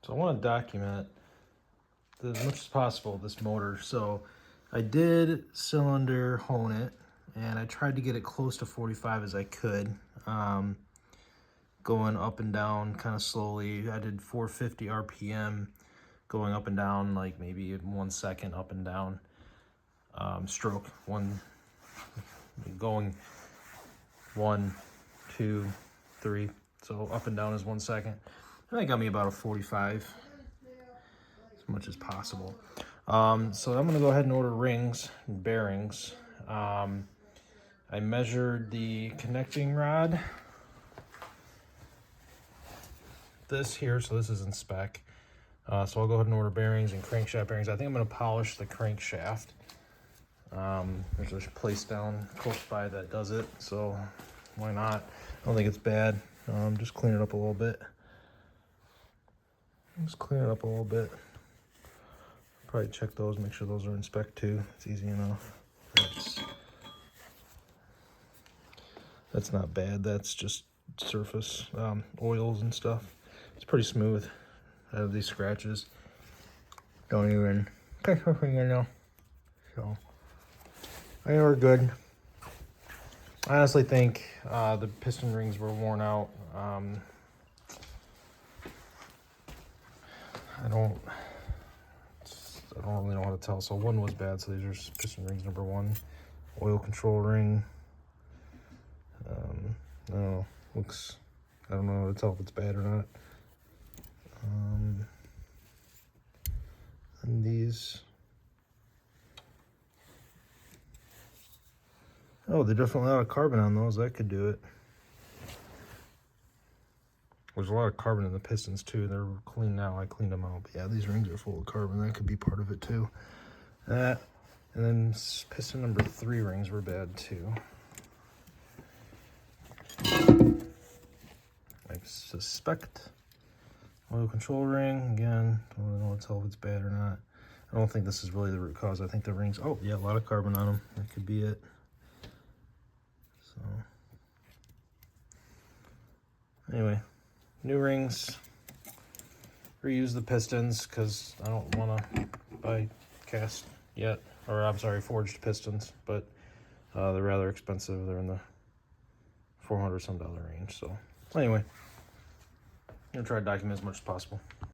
So I want to document as much as possible this motor. So I did cylinder hone it, and I tried to get it close to 45 as I could, going up and down kind of slowly. I did 450 RPM, going up and down like maybe 1 second up and down, stroke, going 1, 2, 3. So up and down is 1 second. And that got me about a 45, as much as possible. So I'm gonna go ahead and order rings and bearings. I measured the connecting rod. This here, so this is in spec. So I'll go ahead and order bearings and crankshaft bearings. I think I'm gonna polish the crankshaft. There's a place down close by that does it, so why not? I don't think it's bad. Just clean it up a little bit. Probably check those, make sure those are in spec too. It's easy enough. That's not bad. That's just surface oils and stuff. It's pretty smooth. I have these scratches. Don't even touch my finger now. So I think we're good. I honestly think the piston rings were worn out. I don't really know how to tell. So one was bad. So these are piston rings number 1. Oil control ring. I don't know. I don't know how to tell if it's bad or not. And these. Oh, they're definitely a lot of carbon on those. That could do it. There's a lot of carbon in the pistons too. They're clean now. I cleaned them out. But yeah, these rings are full of carbon. That could be part of it too. That. And then piston number 3 rings were bad too. I suspect. Oil control ring. Again, don't really know how to tell if it's bad or not. I don't think this is really the root cause. I think the rings, oh yeah, a lot of carbon on them. That could be it. So anyway, new rings. Reuse the pistons because I don't want to buy cast yet, or I'm sorry, forged pistons, but they're rather expensive. They're in the $400 some range. So anyway, I'm gonna try to document as much as possible.